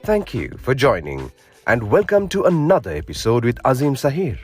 Thank you for joining and welcome to another episode with Azim Sahir,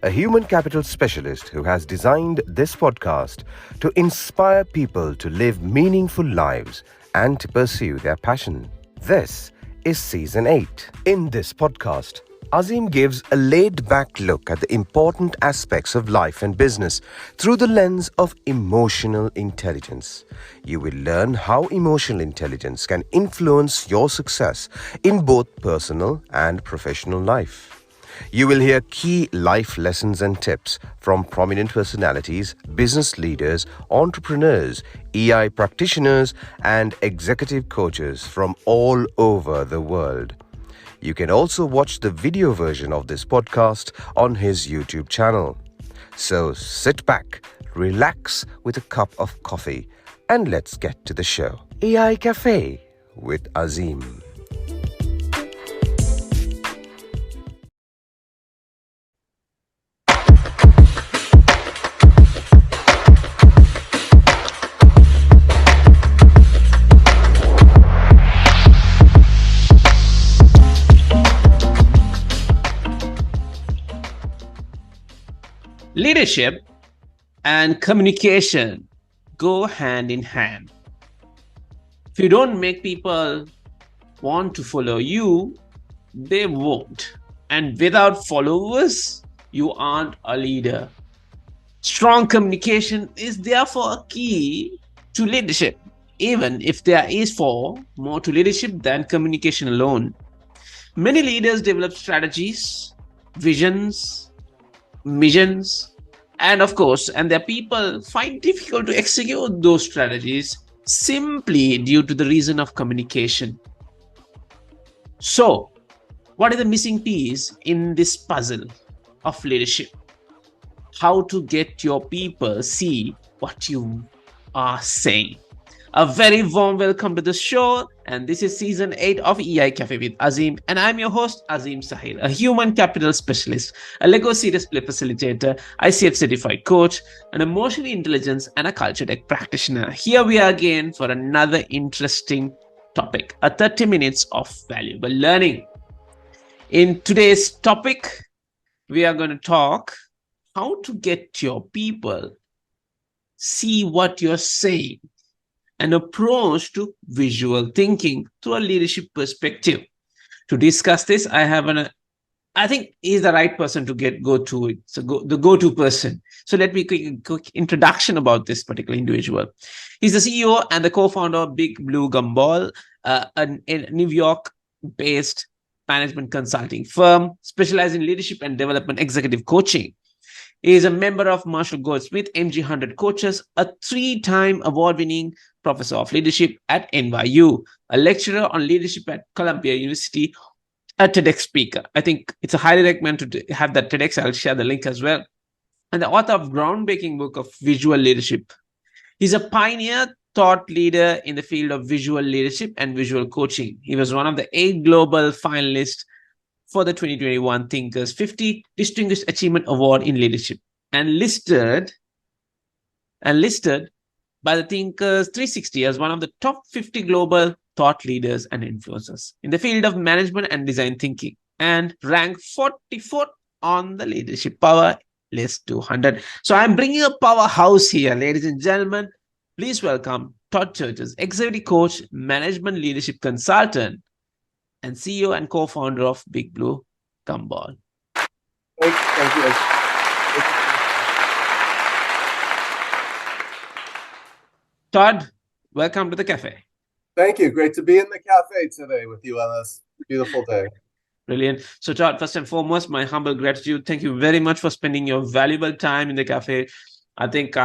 a human capital specialist who has designed this podcast to inspire people to live meaningful lives and to pursue their passion. This is Season 8. In this podcast, Azim gives a laid-back look at the important aspects of life and business through the lens of emotional intelligence. You will learn how emotional intelligence can influence your success in both personal and professional life. You will hear key life lessons and tips from prominent personalities, business leaders, entrepreneurs, EI practitioners, and executive coaches from all over the world. You can also watch the video version of this podcast on his YouTube channel. So sit back, relax with a cup of coffee, and let's get to the show. AI Cafe with Azim. Leadership and communication go hand in hand. If you don't make people want to follow you, they won't. And without followers, you aren't a leader. Strong communication is therefore a key to leadership, even if there is more to leadership than communication alone. Many leaders develop strategies, visions, missions, and their people find difficult to execute those strategies simply due to the reason of communication. So, what is the missing piece in this puzzle of leadership? How to get your people see what you are saying. A very warm welcome to the show, and this is Season 8 of EI Cafe with Azim, and I'm your host, Azim Sahir, a human capital specialist, a Lego Serious Play facilitator, ICF certified coach, an emotional intelligence, and a culture tech practitioner. Here we are again for another interesting topic, a 30 minutes of valuable learning. In today's topic, we are going to talk how to get your people see what you're saying. An approach to visual thinking through a leadership perspective. To discuss this, I have I think he's the right person to go to it. So the go-to person. So let me quick introduction about this particular individual. He's the CEO and the co-founder of Big Blue Gumball, a New York-based management consulting firm specialized in leadership and development executive coaching. He is a member of Marshall Goldsmith MG100 Coaches, a 3-time award-winning professor of leadership at NYU, a lecturer on leadership at Columbia University, a TEDx speaker. I think it's a highly recommended to have that TEDx. I'll share the link as well. And the author of groundbreaking book of visual leadership. He's a pioneer thought leader in the field of visual leadership and visual coaching. He was one of the 8 global finalists for the 2021 Thinkers 50 Distinguished Achievement Award in Leadership, and listed by the Thinkers 360 as one of the top 50 global thought leaders and influencers in the field of management and design thinking, and ranked 44th on the Leadership Power List 200. So I'm bringing a powerhouse here, ladies and gentlemen. Please welcome Todd Cherches, executive coach, management leadership consultant, and CEO and co-founder of Big Blue Gumball. Thank you. Todd, welcome to the cafe. Thank you. Great to be in the cafe today with you on this beautiful day. Brilliant. So Todd, first and foremost, my humble gratitude. Thank you very much for spending your valuable time in the cafe. I think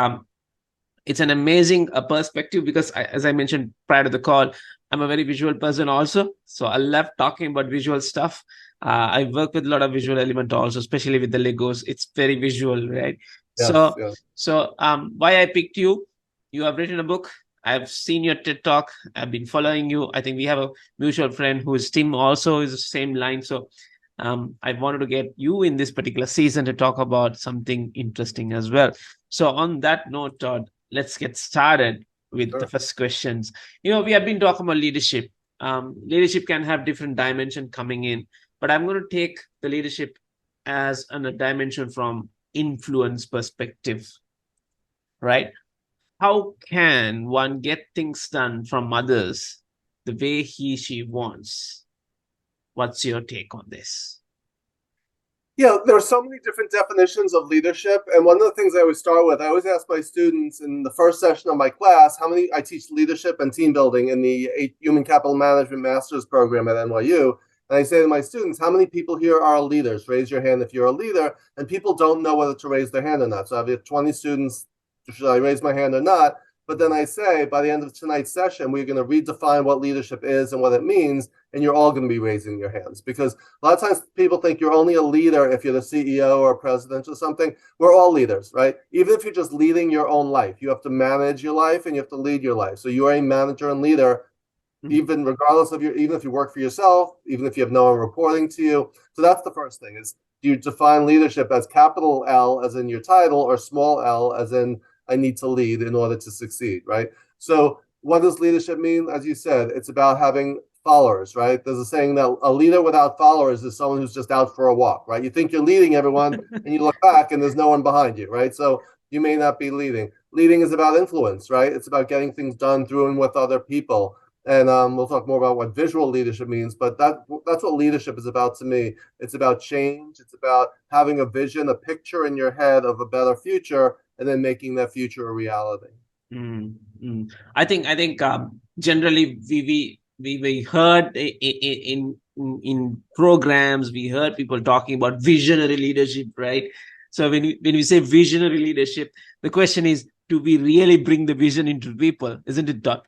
it's an amazing perspective because as I mentioned prior to the call, I'm a very visual person also. So I love talking about visual stuff. I work with a lot of visual element also, especially with the Legos. It's very visual, right? Yes, So why I picked you, you have written a book. I've seen your TED Talk. I've been following you. I think we have a mutual friend who is Tim also is the same line. So I wanted to get you in this particular season to talk about something interesting as well. So on that note, Todd, let's get started with the first questions. We have been talking about leadership, Leadership can have different dimension coming in, but I'm going to take the leadership as a dimension from influence perspective, right? How can one get things done from others the way she wants? What's your take on this? Yeah, there are so many different definitions of leadership. And one of the things I always start with, I always ask my students in the first session of my class, I teach leadership and team building in the Human Capital Management Master's program at NYU. And I say to my students, how many people here are leaders? Raise your hand if you're a leader. And people don't know whether to raise their hand or not. So I have 20 students, should I raise my hand or not? But then I say, by the end of tonight's session, we're going to redefine what leadership is and what it means. And you're all going to be raising your hands, because a lot of times people think you're only a leader if you're the CEO or president or something. We're all leaders, right? Even if you're just leading your own life, you have to manage your life and you have to lead your life. So you are a manager and leader, even regardless of even if you work for yourself, even if you have no one reporting to you. So that's the first thing is, do you define leadership as capital L as in your title, or small l as in I need to lead in order to succeed, right? So what does leadership mean? As you said, it's about having followers, right? There's a saying that a leader without followers is someone who's just out for a walk, right? You think you're leading everyone and you look back and there's no one behind you, right? So you may not be leading. Leading is about influence, right? It's about getting things done through and with other people. And we'll talk more about what visual leadership means, but that's what leadership is about to me. It's about change. It's about having a vision, a picture in your head of a better future, and then making that future a reality. I think generally we heard in programs, we heard people talking about visionary leadership, right? So when we say visionary leadership, the question is, do we really bring the vision into people? Isn't it, Todd?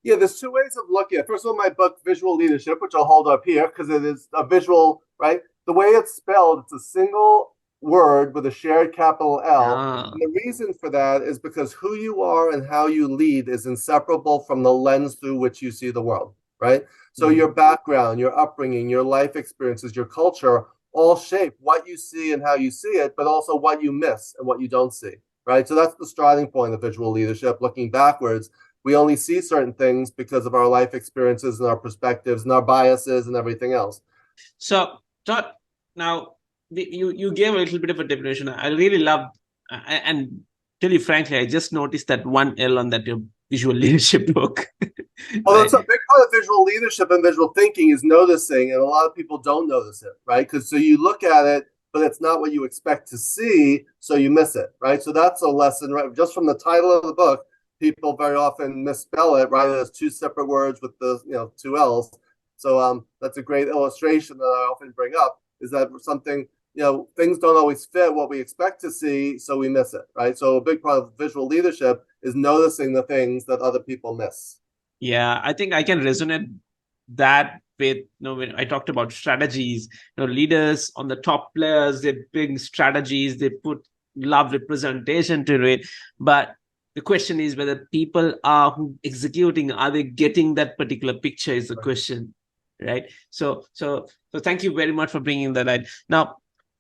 Yeah, there's two ways of looking at it. First of all, my book, Visual Leadership, which I'll hold up here because it is a visual, right? The way it's spelled, it's a single word with a shared capital L. And the reason for that is because who you are and how you lead is inseparable from the lens through which you see the world, right? So your background, your upbringing, your life experiences, your culture all shape what you see and how you see it, but also what you miss and what you don't see, right? So that's the starting point of visual leadership, looking backwards. We only see certain things because of our life experiences and our perspectives and our biases and everything else. So, Todd, now you gave a little bit of a definition. I really love, and tell you frankly, I just noticed that one L on that your visual leadership book. Well, that's a big part of visual leadership and visual thinking is noticing, and a lot of people don't notice it, right? Because so you look at it, but it's not what you expect to see, so you miss it, right? So that's a lesson, right? Just from the title of the book, people very often misspell it, write it as two separate words with the two L's. So that's a great illustration that I often bring up, is that something, things don't always fit what we expect to see, so we miss it, right? So a big part of visual leadership is noticing the things that other people miss. Yeah, I think I can resonate that with, when I talked about strategies, leaders on the top players, they bring strategies, they put love representation to it, but the question is whether people are executing, are they getting that particular picture is the question, right? So thank you very much for bringing that out. Now,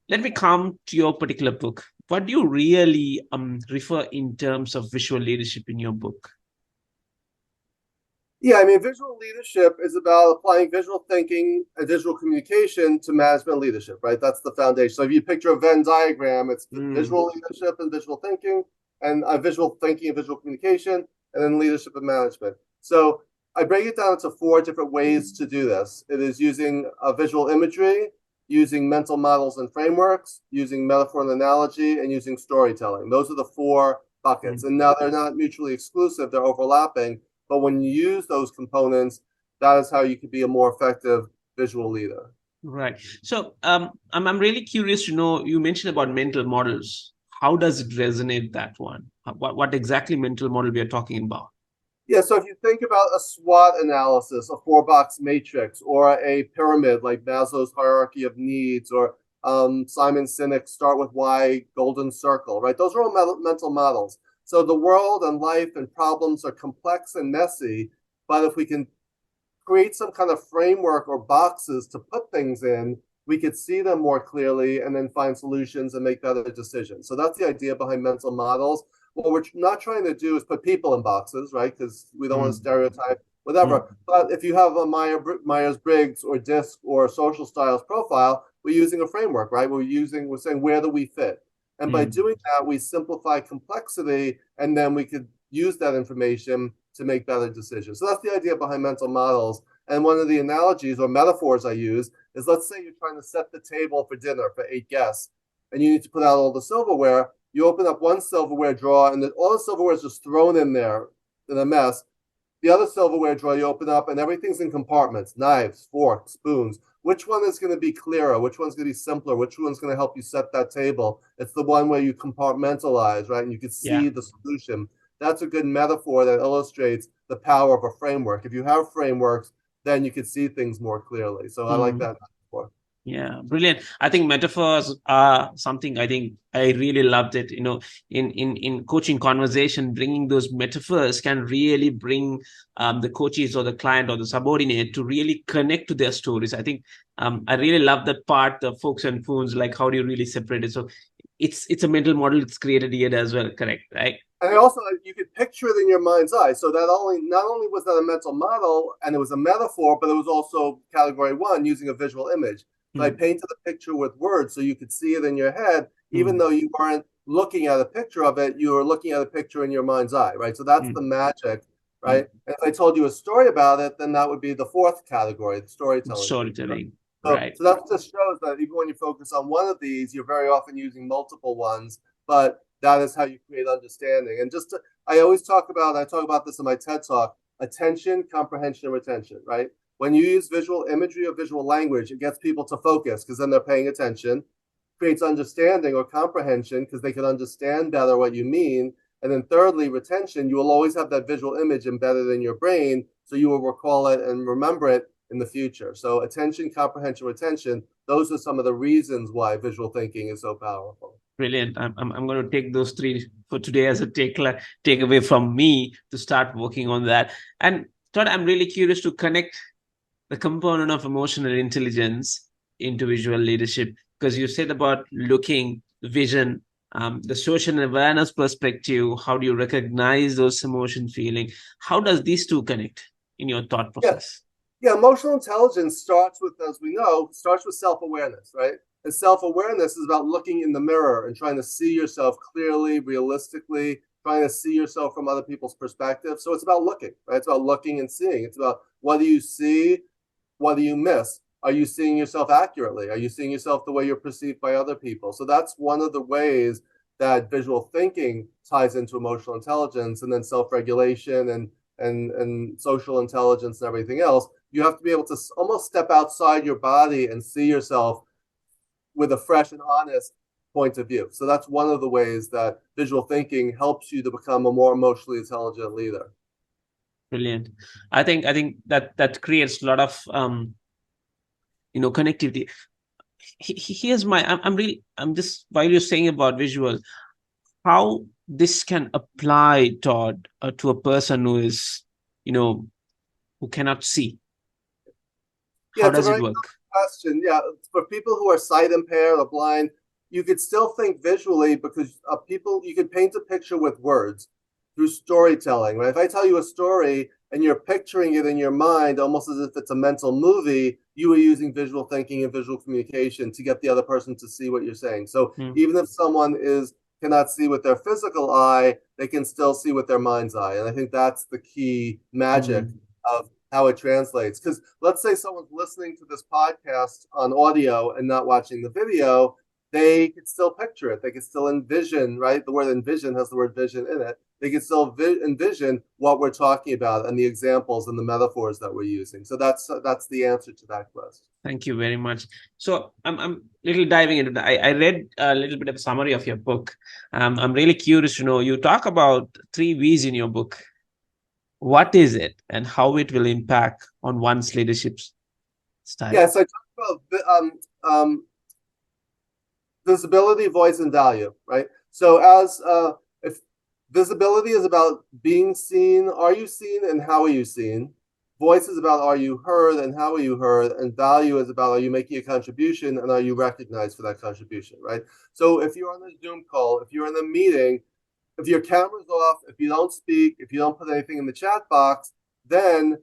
let me come to your particular book. What do you really refer in terms of visual leadership in your book? Yeah, I mean, visual leadership is about applying visual thinking and visual communication to management leadership, right? That's the foundation. So if you picture a Venn diagram, it's visual leadership and visual thinking, and visual thinking and visual communication, and then leadership and management. So I break it down into 4 different ways to do this. It is using visual imagery, using mental models and frameworks, using metaphor and analogy, and using storytelling. Those are the 4 buckets. And now they're not mutually exclusive, they're overlapping. But when you use those components, that is how you could be a more effective visual leader. Right. So I'm really curious to know, you mentioned about mental models. How does it resonate, that one? What exactly mental model we are talking about? Yeah, so if you think about a SWOT analysis, a 4-box matrix, or a pyramid like Maslow's hierarchy of needs, or Simon Sinek's Start With Why golden circle, right? Those are all mental models. So the world and life and problems are complex and messy, but if we can create some kind of framework or boxes to put things in, we could see them more clearly and then find solutions and make better decisions. So that's the idea behind mental models. What we're not trying to do is put people in boxes, right? Because we don't want to stereotype. whatever. But if you have a Myers-Briggs or DISC or social styles profile, we're using a framework, right? We're saying, where do we fit? And by doing that, we simplify complexity, and then we could use that information to make better decisions. So that's the idea behind mental models. And one of the analogies or metaphors I use is, let's say you're trying to set the table for dinner for 8 guests, and you need to put out all the silverware. You open up one silverware drawer, and all the silverware is just thrown in there in a mess. The other silverware drawer you open up, and everything's in compartments: knives, forks, spoons. Which one is going to be clearer? Which one's going to be simpler? Which one's going to help you set that table? It's the one where you compartmentalize, right? And you can see the solution. That's a good metaphor that illustrates the power of a framework. If you have frameworks, then you can see things more clearly. So I like that metaphor. Yeah, brilliant. I think metaphors are something I think I really loved it. In coaching conversation, bringing those metaphors can really bring the coaches or the client or the subordinate to really connect to their stories. I think I really love that part, the folks and foons, like how do you really separate it? So it's a mental model that's created here as well, correct, right? And also, you could picture it in your mind's eye. So that not only was that a mental model and it was a metaphor, but it was also category 1, using a visual image. So I painted a picture with words so you could see it in your head, even though you weren't looking at a picture of it, you were looking at a picture in your mind's eye, right? So that's the magic, right? And if I told you a story about it, then that would be the 4th category, the storytelling. Storytelling, right? So that just shows that even when you focus on one of these, you're very often using multiple ones, but that is how you create understanding. And I talk about this in my TED Talk: attention, comprehension, and retention, right? When you use visual imagery or visual language, it gets people to focus because then they're paying attention, creates understanding or comprehension because they can understand better what you mean. And then thirdly, retention, you will always have that visual image embedded in your brain, so you will recall it and remember it in the future. So attention, comprehension, retention, those are some of the reasons why visual thinking is so powerful. Brilliant. I'm going to take those 3 for today as a takeaway from me to start working on that. And Todd, I'm really curious to connect the component of emotional intelligence into visual leadership, because you said about looking, vision, the social awareness perspective. How do you recognize those emotion feeling? How does these two connect in your thought process? Yeah, emotional intelligence starts with self-awareness, right? And self-awareness is about looking in the mirror and trying to see yourself clearly, realistically, trying to see yourself from other people's perspective. So it's about looking, right? It's about looking and seeing. It's about, what do you see? What do you miss? Are you seeing yourself accurately? Are you seeing yourself the way you're perceived by other people? So that's one of the ways that visual thinking ties into emotional intelligence, and then self-regulation and social intelligence and everything else. You have to be able to almost step outside your body and see yourself with a fresh and honest point of view. So that's one of the ways that visual thinking helps you to become a more emotionally intelligent leader. Brilliant. I think that creates a lot of connectivity. Here's I'm just, while you're saying about visual, how this can apply, Todd, to a person who is, who cannot see. How does it work? Question. Yeah, for people who are sight impaired or blind, you could still think visually, because you could paint a picture with words through storytelling, right? If I tell you a story and you're picturing it in your mind almost as if it's a mental movie, you are using visual thinking and visual communication to get the other person to see what you're saying. So even if someone cannot see with their physical eye, they can still see with their mind's eye. And I think that's the key magic of how it translates. Because let's say someone's listening to this podcast on audio and not watching the video, they could still picture it. They could still envision, right? The word envision has the word vision in it. They can still envision what we're talking about and the examples and the metaphors that we're using. So that's the answer to that question. Thank you very much. So I'm little diving into that. I read a little bit of a summary of your book. I'm really curious to know, you talk about 3 V's in your book. What is it and how it will impact on one's leadership style? Yes, I talk about visibility, voice, and value, right? So if visibility is about being seen, are you seen and how are you seen? Voice is about, are you heard and how are you heard? And value is about, are you making a contribution and are you recognized for that contribution, right? So if you're on a Zoom call, if you're in a meeting, if your camera's off, if you don't speak, if you don't put anything in the chat box, then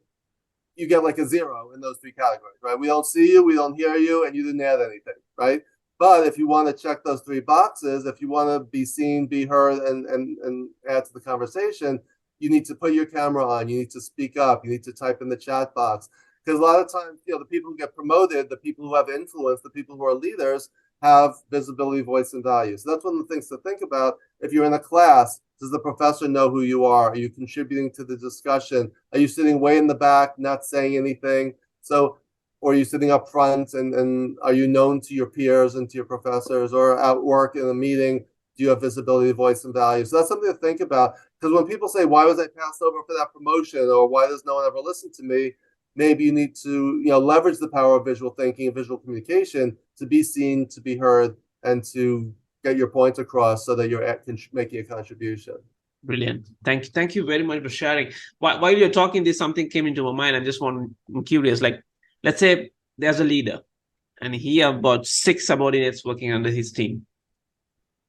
you get like a 0 in those 3 categories, right? We don't see you, we don't hear you, and you didn't add anything, right? But if you want to check those 3 boxes, if you want to be seen, be heard, and add to the conversation, you need to put your camera on, you need to speak up, you need to type in the chat box. Because a lot of times, the people who get promoted, the people who have influence, the people who are leaders have visibility, voice, and value. So that's one of the things to think about. If you're in a class, does the professor know who you are? Are you contributing to the discussion? Are you sitting way in the back, not saying anything? So, or are you sitting up front, and are you known to your peers and to your professors? Or at work in a meeting, do you have visibility, voice, and value? So that's something to think about. Because when people say, why was I passed over for that promotion? Or why does no one ever listen to me? Maybe you need to leverage the power of visual thinking and visual communication to be seen, to be heard, and to get your point across so that you're making a contribution. Brilliant. Thank you very much for sharing. While you're talking, this something came into my mind. I'm curious. Like, let's say there's a leader, and he have about 6 subordinates working under his team.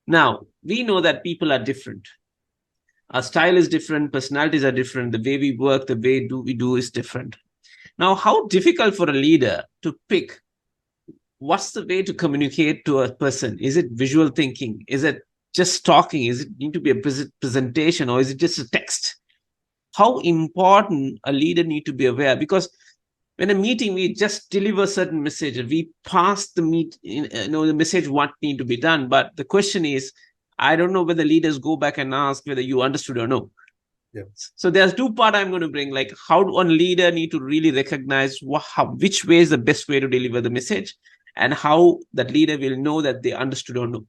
Now, we know that people are different. Our style is different. Personalities are different. The way we work, the way we do is different. Now, how difficult for a leader to pick what's the way to communicate to a person? Is it visual thinking? Is it just talking? Is it need to be a presentation, or is it just a text? How important a leader need to be aware? Because when a meeting, we just deliver certain message, we pass the the message what need to be done. But the question is, I don't know whether leaders go back and ask whether you understood or no. Yeah. So there's 2 parts I'm going to bring, like how one leader need to really recognize which way is the best way to deliver the message, and how that leader will know that they understood or no.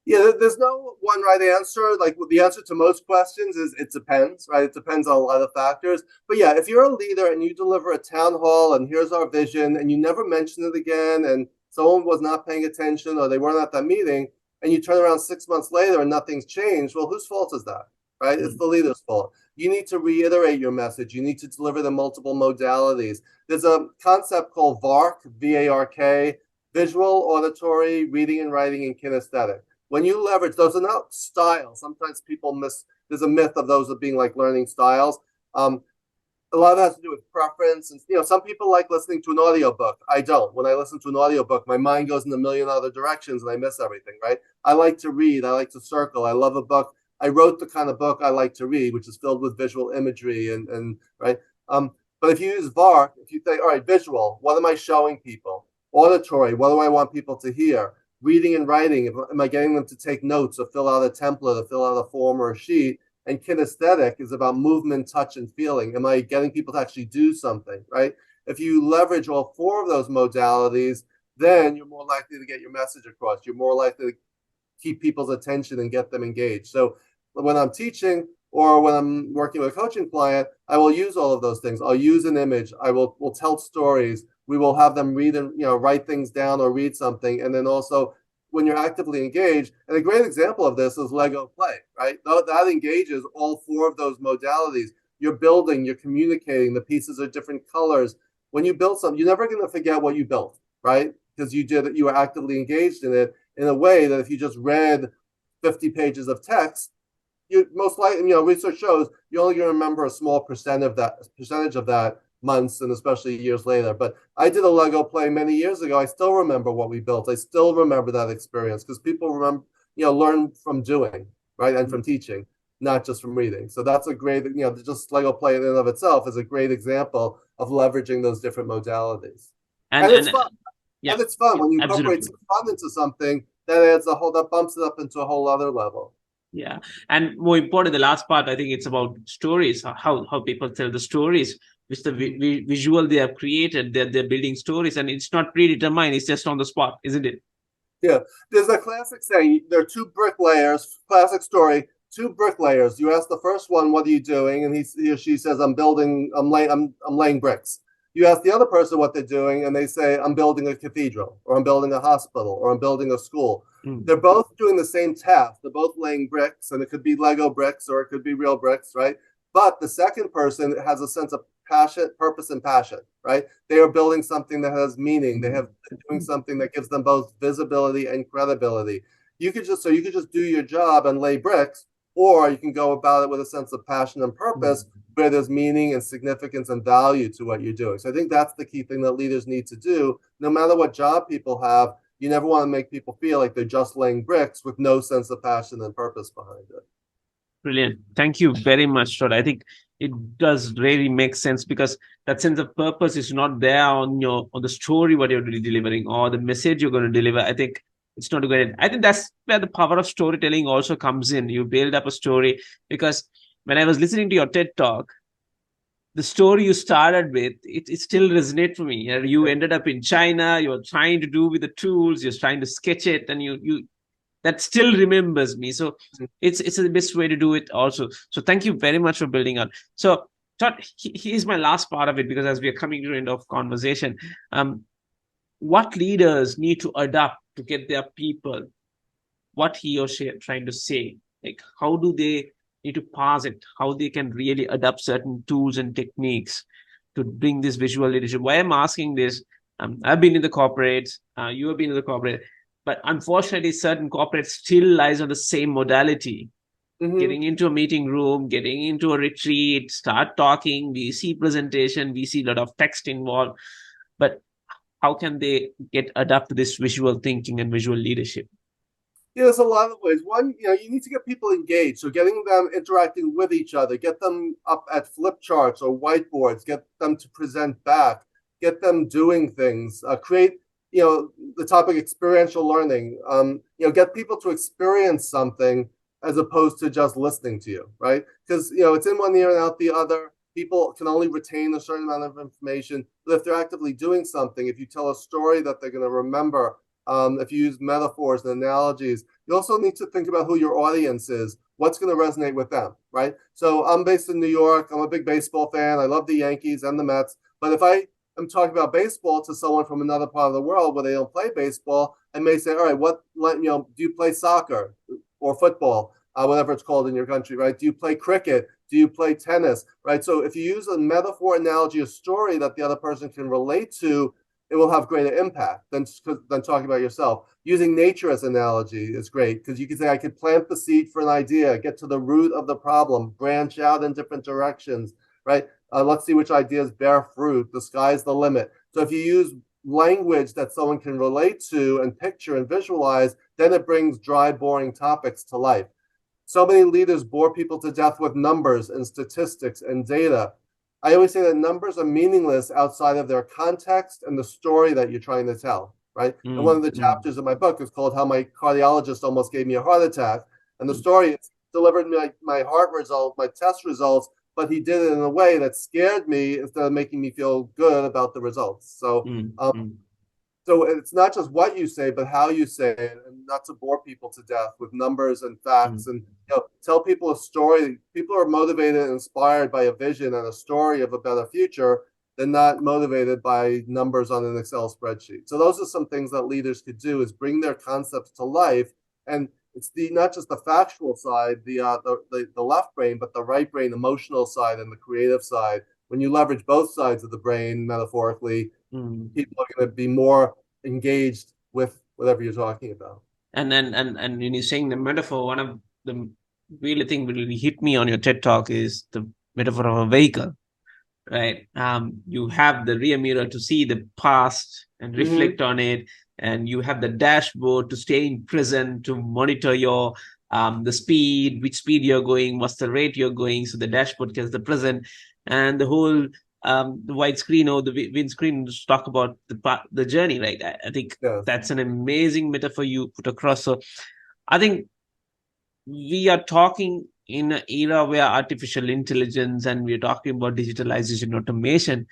Yeah, there's no one right answer. Like the answer to most questions is it depends, right? It depends on a lot of factors. But yeah, if you're a leader and you deliver a town hall and here's our vision, and you never mention it again, and someone was not paying attention or they weren't at that meeting, and you turn around 6 months later and nothing's changed, well, whose fault is that? Right? It's the leader's fault. You need to reiterate your message. You need to deliver the multiple modalities. There's a concept called VARK, VARK, visual, auditory, reading and writing, and kinesthetic. When you leverage, those are not styles. Sometimes people there's a myth of those of being like learning styles. A lot of that has to do with preference. And, some people like listening to an audiobook. I don't. When I listen to an audiobook, my mind goes in a million other directions and I miss everything, right? I like to read. I like to circle. I love a book. I wrote the kind of book I like to read, which is filled with visual imagery and right. But if you use VARK, if you say, all right, visual, what am I showing people? Auditory, what do I want people to hear? Reading and writing, am I getting them to take notes or fill out a template or fill out a form or a sheet? And kinesthetic is about movement, touch, and feeling. Am I getting people to actually do something, right? If you leverage all 4 of those modalities, then you're more likely to get your message across. You're more likely to keep people's attention and get them engaged. So when I'm teaching or when I'm working with a coaching client, I will use all of those things. I'll use an image. We'll tell stories. We will have them read and write things down or read something. And then also when you're actively engaged, and a great example of this is Lego play, right? That engages all 4 of those modalities. You're building, you're communicating, the pieces are different colors. When you build something, you're never going to forget what you built, right? Because you were actively engaged in it in a way that if you just read 50 pages of text, you most likely, research shows you're only going to remember a small percentage of that months and especially years later. But I did a Lego play many years ago. I still remember what we built. I still remember that experience because people learn from doing, right? And from teaching, not just from reading. So that's a great, just Lego play in and of itself is a great example of leveraging those different modalities. And it's fun. Yeah, and it's fun when you incorporate some fun into something that bumps it up into a whole other level. Yeah. And more important, the last part, I think it's about stories, how people tell the stories, which the visual they have created, they're building stories, and it's not predetermined, it's just on the spot, isn't it? Yeah. There's a classic saying, there are 2 bricklayers, classic story, 2 bricklayers. You ask the first one, what are you doing? And he or she says, I'm laying bricks. You ask the other person what they're doing, and they say, I'm building a cathedral, or I'm building a hospital, or I'm building a school. They're both doing the same task. They're both laying bricks, and it could be Lego bricks, or it could be real bricks, right? But the second person has a sense of passion, purpose, and passion, right? They are building something that has meaning. They're doing something that gives them both visibility and credibility. You could just do your job and lay bricks, or you can go about it with a sense of passion and purpose. where there's meaning and significance and value to what you're doing. So I think that's the key thing that leaders need to do. No matter what job people have, you never want to make people feel like they're just laying bricks with no sense of passion and purpose behind it. Brilliant. Thank you very much, Todd. I think it does really make sense, because that sense of purpose is not there on the story what you're really delivering or the message you're going to deliver. I think it's not good. I think that's where the power of storytelling also comes in. You build up a story, because when I was listening to your TED talk, the story you started with, it still resonates for me. You ended up in China, you're trying to do with the tools, you're trying to sketch it, and you that still remembers me. So it's the best way to do it also. So thank you very much for building on. So Todd, here's my last part of it, because as we are coming to the end of conversation, what leaders need to adapt to get their people what he or she are trying to say? Like, how do they need to pass it? How they can really adapt certain tools and techniques to bring this visual leadership? Why I'm asking this, I've been in the corporates, you have been in the corporate, but unfortunately, certain corporates still lies on the same modality. Getting into a meeting room, getting into a retreat, start talking, we see presentation, we see a lot of text involved. But how can they adapt to this visual thinking and visual leadership? Yeah, there's a lot of ways. One, you need to get people engaged. So getting them interacting with each other, get them up at flip charts or whiteboards, get them to present back, get them doing things, create, the topic experiential learning, get people to experience something as opposed to just listening to you, right? Because, it's in one ear and out the other. People can only retain a certain amount of information. But if they're actively doing something, if you tell a story that they're going to remember, if you use metaphors and analogies, you also need to think about who your audience is, what's going to resonate with them, right? So I'm based in New York. I'm a big baseball fan. I love the Yankees and the Mets. But if I am talking about baseball to someone from another part of the world where they don't play baseball, I may say, all right, do you play soccer or football, whatever it's called in your country, right? Do you play cricket? Do you play tennis, right? So if you use a metaphor, analogy, a story that the other person can relate to, it will have greater impact than talking about yourself. Using nature as an analogy is great, because you can say, I could plant the seed for an idea, get to the root of the problem, branch out in different directions, right? Let's see which ideas bear fruit. The sky's the limit. So if you use language that someone can relate to and picture and visualize, then it brings dry, boring topics to life. So many leaders bore people to death with numbers and statistics and data. I always say that numbers are meaningless outside of their context and the story that you're trying to tell, right? And one of the chapters of my book is called How My Cardiologist Almost Gave Me a Heart Attack. And the story delivered me my heart results, my test results, but he did it in a way that scared me instead of making me feel good about the results. So, so it's not just what you say, but how you say it, and not to bore people to death with numbers and facts. And tell people a story. People are motivated and inspired by a vision and a story of a better future. They're not motivated by numbers on an Excel spreadsheet. So those are some things that leaders could do, is bring their concepts to life. And it's not just the factual side, the left brain, but the right brain, emotional side, and the creative side. When you leverage both sides of the brain, metaphorically, people are going to be more engaged with whatever you're talking about. And when you're saying the metaphor, one of the really thing really hit me on your TED talk is the metaphor of a vehicle, right? You have the rear mirror to see the past and reflect on it, and you have the dashboard to stay in present, to monitor your the speed, which speed you're going, what's the rate you're going. So the dashboard gets the present, and the whole the wide screen or the windscreen to talk about the journey, right? I think that's an amazing metaphor you put across. So I think we are talking in an era where artificial intelligence, and we're talking about digitalization, automation.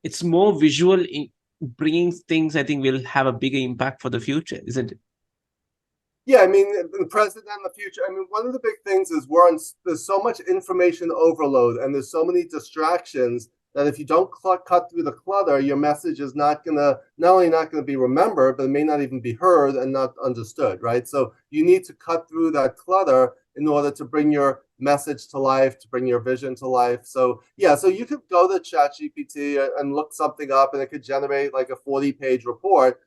It's more visual in bringing things, I think, will have a bigger impact for the future, isn't it? Yeah, I mean, the present and the future. I mean, one of the big things is there's so much information overload, and there's so many distractions that if you don't cut through the clutter, your message is not only not going to be remembered, but it may not even be heard and not understood, right? So you need to cut through that clutter in order to bring your message to life, to bring your vision to life. So so you could go to ChatGPT and look something up, and it could generate like a 40-page report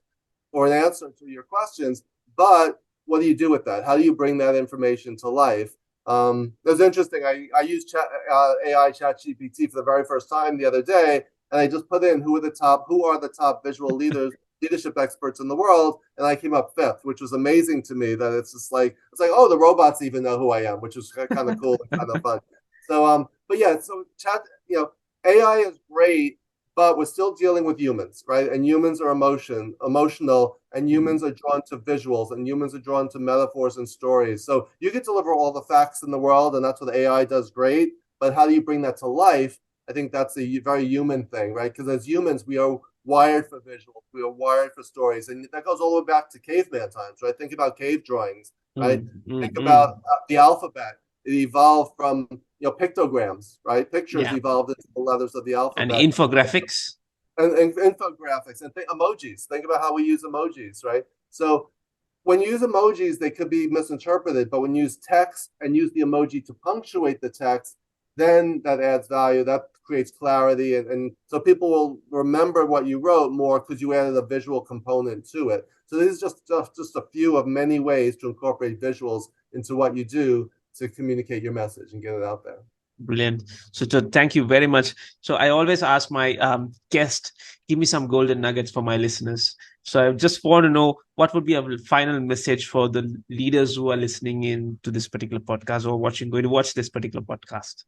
or an answer to your questions. But what do you do with that? How do you bring that information to life? It was interesting. I used AI ChatGPT for the very first time the other day, and I just put in who are the top visual leadership experts in the world, and I came up fifth, which was amazing to me. That it's like oh, the robots even know who I am, which was kind of cool and kind of fun. So but yeah, so AI is great, but we're still dealing with humans, right? And humans are emotional, and humans are drawn to visuals, and humans are drawn to metaphors and stories. So you can deliver all the facts in the world, and that's what AI does great. But how do you bring that to life? I think that's a very human thing, right? Because as humans, we are wired for visuals, we are wired for stories, and that goes all the way back to caveman times, right? Think about cave drawings, right? Think about the alphabet. It evolved from pictograms, right? Pictures evolved into the letters of the alphabet. And infographics. And infographics and emojis. Think about how we use emojis, right? So when you use emojis, they could be misinterpreted, but when you use text and use the emoji to punctuate the text, then that adds value. That creates clarity, and so people will remember what you wrote more because you added a visual component to it. So this is just a few of many ways to incorporate visuals into what you do to communicate your message and get it out there. Brilliant. So thank you very much. So I always ask my guest, give me some golden nuggets for my listeners. So I just want to know what would be a final message for the leaders who are listening in to this particular podcast or going to watch this particular podcast.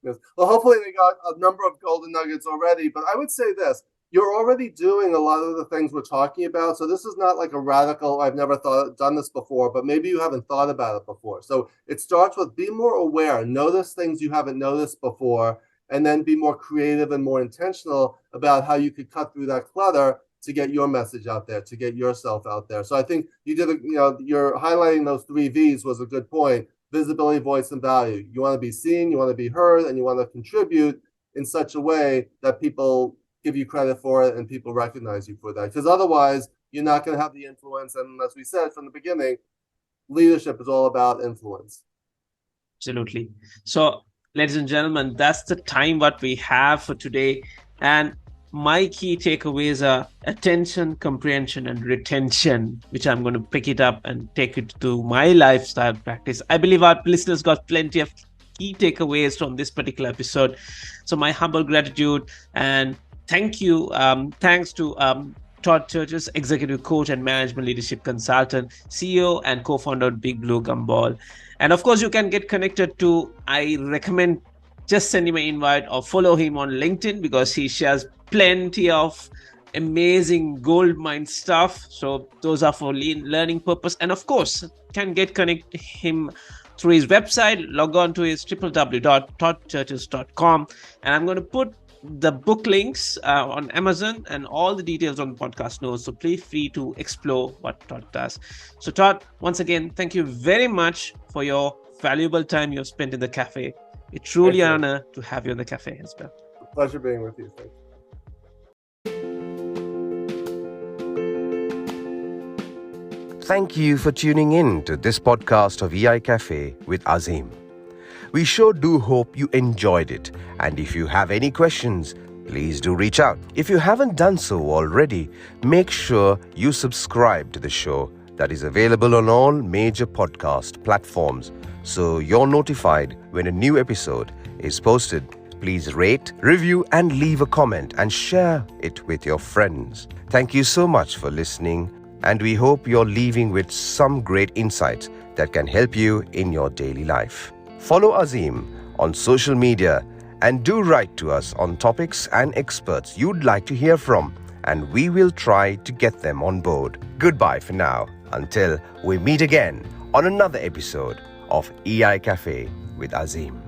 Yes. Well, hopefully they got a number of golden nuggets already, but I would say this. You're already doing a lot of the things we're talking about. So this is not like a radical, I've never done this before, but maybe you haven't thought about it before. So it starts with be more aware, notice things you haven't noticed before, and then be more creative and more intentional about how you could cut through that clutter to get your message out there, to get yourself out there. So I think you're highlighting those 3 V's was a good point. Visibility, voice, and value. You want to be seen, you want to be heard, and you want to contribute in such a way that people give you credit for it and people recognize you for that. Because otherwise, you're not going to have the influence. And as we said from the beginning, leadership is all about influence. Absolutely. So, ladies and gentlemen, that's the time what we have for today. And my key takeaways are attention, comprehension, and retention, which I'm going to pick it up and take it to my lifestyle practice. I believe our listeners got plenty of key takeaways from this particular episode. So my humble gratitude and thank you. Thanks to Todd Cherches, executive coach and management leadership consultant, CEO and co-founder of Big Blue Gumball. And of course, you can get connected to, I recommend just send him an invite or follow him on LinkedIn because he shares plenty of amazing gold mine stuff. So those are for learning purpose. And of course, can get connected to him through his website. Log on to his www.toddcherches.com. And I'm going to put the book links on Amazon and all the details on the podcast notes. So please free to explore what Todd does. So Todd, once again, thank you very much for your valuable time you've spent in the cafe. It's truly an honor to have you in the cafe as well. Pleasure being with you. Thank you. Thank you for tuning in to this podcast of EI Cafe with Azim. We sure do hope you enjoyed it, and if you have any questions, please do reach out. If you haven't done so already, make sure you subscribe to the show that is available on all major podcast platforms so you're notified when a new episode is posted. Please rate, review, and leave a comment and share it with your friends. Thank you so much for listening, and we hope you're leaving with some great insights that can help you in your daily life. Follow Azim on social media and do write to us on topics and experts you'd like to hear from, and we will try to get them on board. Goodbye for now, until we meet again on another episode of EI Cafe with Azim.